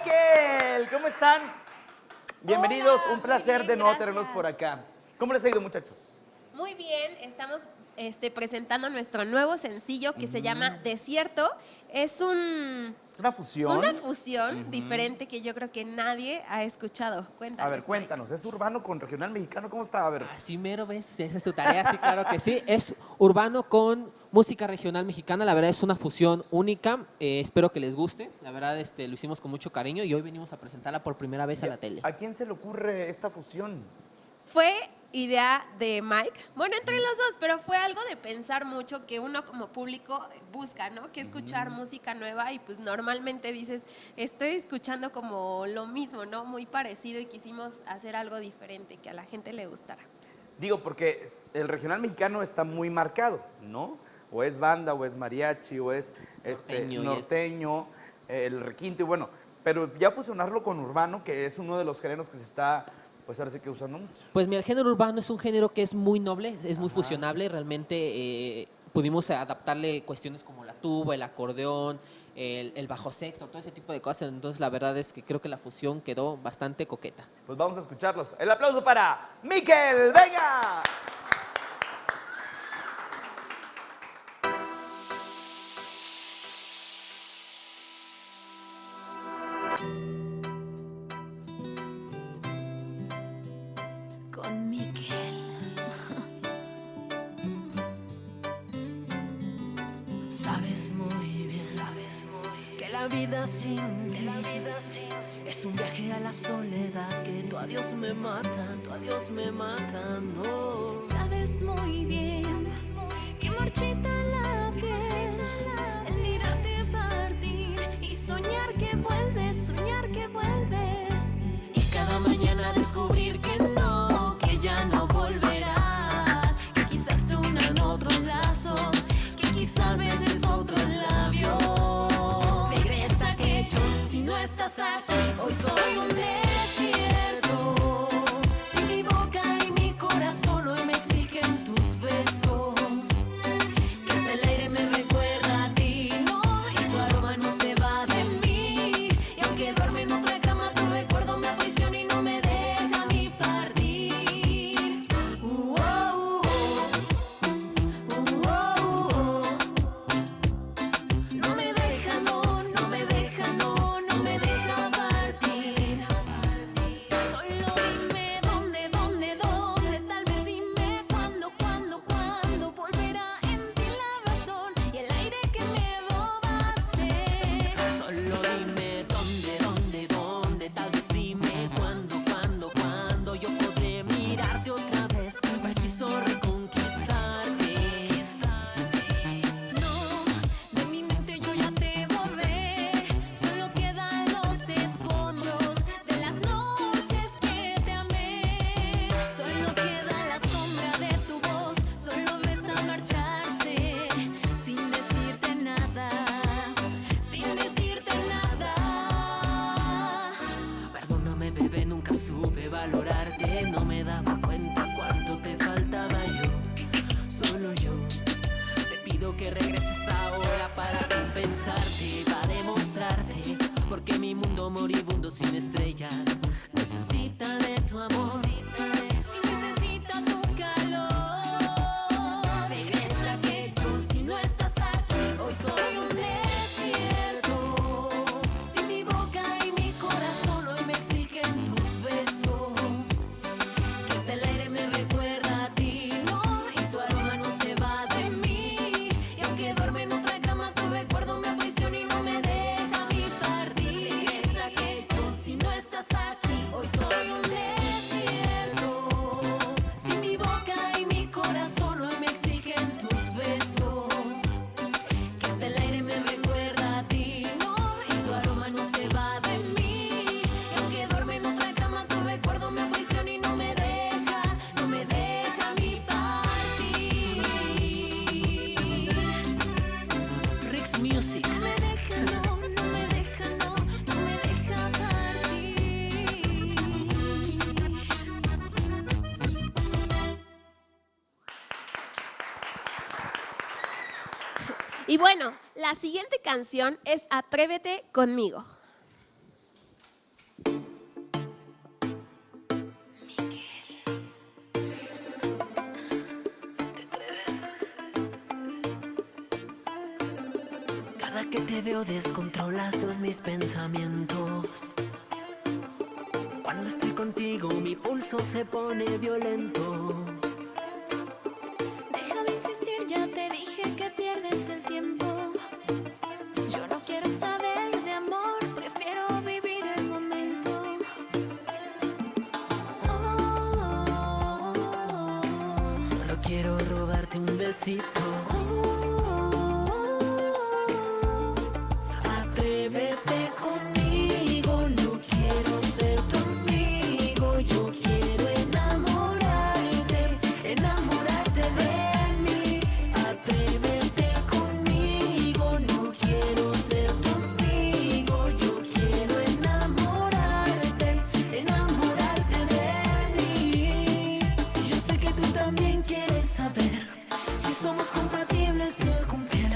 Miquel, ¿cómo están? Bienvenidos, Hola, un placer muy de bien, nuevo tenerlos gracias. por acá. ¿Cómo les ha ido, muchachos? Muy bien, estamos presentando nuestro nuevo sencillo que se llama Desierto. Es Es una fusión. una fusión diferente que yo creo que nadie ha escuchado. A ver, Cuéntales, Mike. cuéntanos, ¿es urbano con regional mexicano? ¿Cómo está? A ver, Así mero, ¿ves? Esa es tu tarea, sí, claro que sí. Es urbano con música regional mexicana. La verdad es una fusión única. Espero que les guste. La verdad, lo hicimos con mucho cariño y hoy venimos a presentarla por primera vez a la tele. ¿a quién se le ocurre esta fusión? Fue idea de Mike, bueno, entre los dos, pero fue algo de pensar mucho que uno como público busca, ¿no? Que escuchar música nueva y pues normalmente dices, estoy escuchando como lo mismo, ¿no? Muy parecido y quisimos hacer algo diferente, que a la gente le gustara. Digo, porque el regional mexicano está muy marcado, ¿no? O es banda, o es mariachi, o es Norteño y norteño, el requinto, y bueno, pero ya fusionarlo con urbano, que es uno de los géneros que se está, pues ahora sí que usando mucho. Pues mira, el género urbano es un género que es muy noble, es muy fusionable. Realmente pudimos adaptarle cuestiones como la tuba, el acordeón, el bajo sexto, todo ese tipo de cosas. Entonces, la verdad es que creo que la fusión quedó bastante coqueta. Pues vamos a escucharlos. El aplauso para Miquel, venga. Con Miquel. Sabes muy bien que la vida sin ti es un viaje a la soledad, que tu adiós me mata, no. Sabes muy bien que marchita la piel el mirarte partir y soñar que vuelves, y cada mañana descubrir que ya no volverás, que quizás te unan otros lazos, que quizás beses otros labios. Regresa que yo, si no estás aquí, hoy soy un desierto. Si mi boca y mi corazón hoy me exigen tus besos, si hasta el aire me recuerda a ti, no, y tu aroma no se va de mí, y aunque duerme en otra cama, tu recuerdo me aprisiona y no me deja a mí partir. No me deja, no me deja, no me deja partir. Solo dime dónde, tal vez dime cuándo volverá en ti la razón y el aire que me robaste. Solo dime dónde, tal vez dime cuándo yo podré mirarte otra vez. Preciso reconquistarte. No, de mi mente yo ya te borré, solo quedan los escombros de las noches que te amé. Solo queda la sombra de tu voz, solo resta marcharse sin decirte nada, Perdóname, bebé, nunca supe valorarte, no me daba cuenta cuánto te faltaba yo, solo yo. Te pido que regreses ahora para compensarte, para demostrarte, porque mi mundo moribundo sin estrellas necesita de tu amor. Si necesita tu calor, regresa que yo, si no estás aquí, hoy soy un desierto. Si mi boca y mi corazón hoy me exigen tus besos, si hasta el aire me recuerda a ti, no, y tu aroma no se va de mí, y aunque duerme en otra cama, tu recuerdo me aprisiona y no me deja a mí partir. Regresa que yo, si no estás aquí, hoy soy un desierto. Si mi boca y mi corazón hoy me exigen tus besos, si hasta el aire me recuerda a ti, no, y tu aroma no se va de mí, y aunque duerme en otra cama, tu recuerdo me aprisiona y no me deja a mí partir. Rix Music. No me deja, no me deja partir. Y bueno, la siguiente canción es Atrévete conmigo. Cada que te veo descontrolas todos mis pensamientos. Cuando estoy contigo mi pulso se pone violento. Deja de insistir, ya te dije que pierdes el tiempo. Yo no quiero saber de amor, prefiero vivir el momento. Solo quiero robarte un besito. Atrévete conmigo, no quiero ser tu amigo. Yo quiero enamorarte, enamorarte de mí. Atrévete conmigo, no quiero ser tu amigo. Yo quiero enamorarte, enamorarte de mí. Yo sé que tú también quieres saber si somos compatibles piel con piel.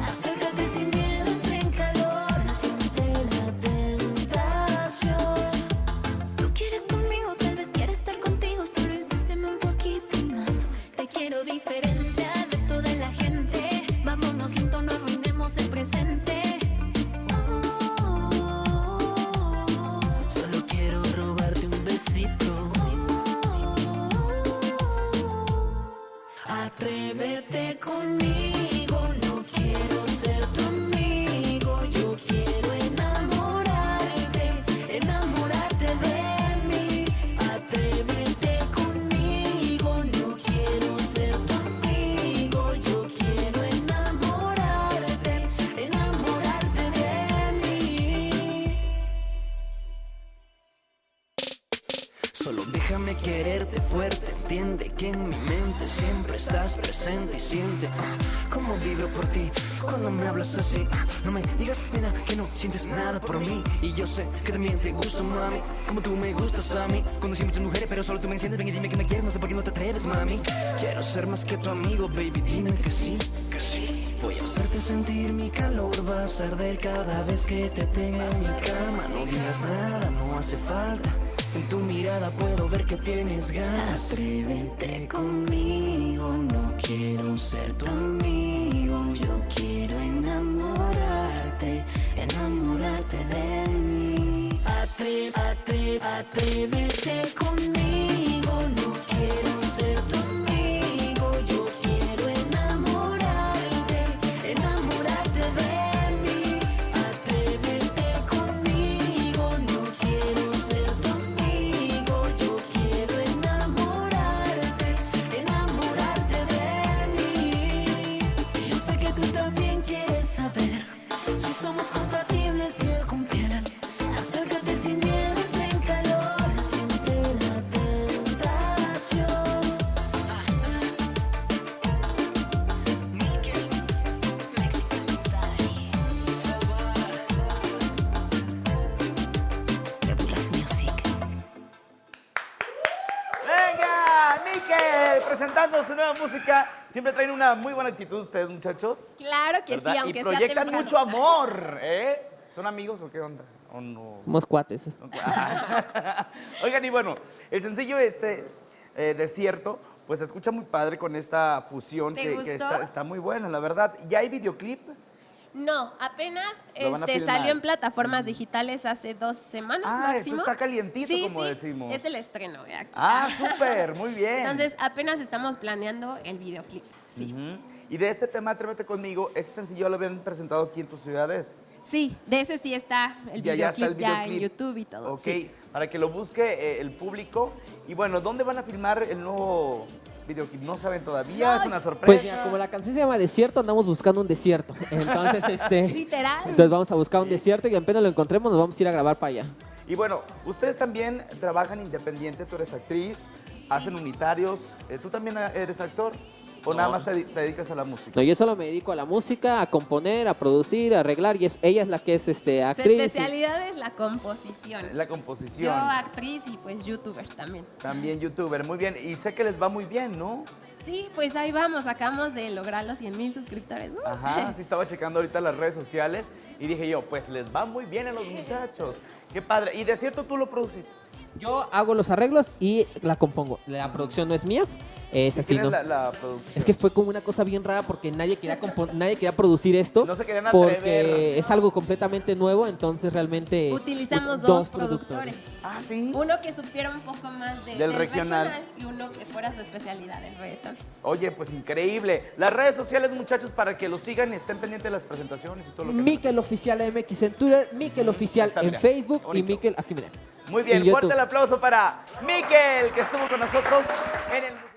Acércate sin miedo, entra en calor, siente la tentación. Tú quieres conmigo, tal vez quiera estar contigo, solo insísteme un poquito más. Te quiero diferente al resto de la gente. Vámonos lento, no arruinemos el presente. Solo quiero robarte un besito. Atrévete conmigo, no quiero ser tu amigo. Yo quiero enamorarte, enamorarte de mí. Atrévete conmigo, no quiero ser tu amigo. Yo quiero enamorarte, enamorarte de mí. Solo déjame quererte fuerte, entiende que en mi mente siempre estás presente y siente cómo vibro por ti cuando me hablas así. No me digas, nena, que no sientes nada por mí. Y yo sé que también te gusto, mami, como tú me gustas a mí. Conocí muchas mujeres, pero solo tú me enciendes. Ven y dime que me quieres, no sé por qué no te atreves, mami. Quiero ser más que tu amigo, baby, dime que sí, que sí. Voy a hacerte sentir mi calor, vas a arder cada vez que te tenga en mi cama. No digas nada, no hace falta. En tu mirada puedo ver que tienes ganas. Atrévete conmigo, no quiero ser tu amigo. Yo quiero enamorarte, enamorarte de mí. Atrévete conmigo, no quiero ser tu amigo. Yo quiero enamorarte, enamorarte de mí. Atrévete conmigo, no quiero ser tu amigo. Yo quiero enamorarte, enamorarte de mí. Yo sé que tú también quieres saber si somos compatibles piel con piel. Acércate sin miedo, entra en calor, siente la tentación. Fabulous Music. ¡Venga! Mikel, presentando su nueva música. Siempre traen una muy buena actitud ustedes, muchachos. Claro que ¿Verdad? sí, aunque y sea proyectan temprano. mucho amor, ¿eh? ¿Son amigos o qué onda? ¿O no? Somos cuates. Oigan, y bueno, el sencillo Desierto, pues se escucha muy padre con esta fusión ¿Te que gustó? está muy buena, la verdad. ¿Ya hay videoclip? No, apenas Lo van a filmar. salió en plataformas digitales hace 2 semanas Ah, máximo. esto está calientito, Sí, como sí, decimos. es el estreno de aquí. Ah, súper, muy bien. Entonces, apenas estamos planeando el videoclip. Sí. Ujú. Y de este tema, Atrévete conmigo, ese sencillo lo habían presentado aquí en tus ciudades. Sí, de ese sí está el Ya está el videoclip ya en videoclip. YouTube y todo. Ok, Sí. para que lo busque el público. Y bueno, ¿dónde van a filmar el nuevo videoclip? ¿No saben todavía? No, ¿Es una sorpresa? Pues mira, como la canción se llama Desierto, andamos buscando un desierto. Entonces, Literal. entonces vamos a buscar un desierto y apenas lo encontremos nos vamos a ir a grabar para allá. Y bueno, ustedes también trabajan independiente, tú eres actriz, hacen unitarios. ¿Tú también eres actor? ¿O nada más te dedicas a la música? No, yo solo me dedico a la música, a componer, a producir, a arreglar y ella es la que es Su actriz. y- especialidad es la composición. La Yo composición. actriz y pues youtuber también. También youtuber, muy bien. Y sé que les va muy bien, ¿no? Sí, pues ahí vamos, acabamos de lograr los 100,000 suscriptores, ¿no? Ajá, sí estaba checando ahorita las redes sociales y dije yo, pues les va muy bien a los muchachos. Qué padre. Y Desierto tú lo produces. Yo hago los arreglos y la compongo. La producción no es mía, Es así, ¿Quién ¿no? es la producción? Es que fue como una cosa bien rara porque nadie quería producir esto. No se querían porque atrever. es algo completamente nuevo, entonces realmente Utilizamos dos productores. Ah, sí. Uno que supiera un poco más Del regional. y uno que fuera su especialidad, el reggaetón. Oye, pues increíble. Las redes sociales, muchachos, para que lo sigan y estén pendientes de las presentaciones y todo lo que Mikel Oficial MX en Twitter, Mikel Oficial está, en mira. Facebook y Bonito. Mikel, aquí mira. Muy bien, en YouTube. fuerte el aplauso para Mikel, que estuvo con nosotros en el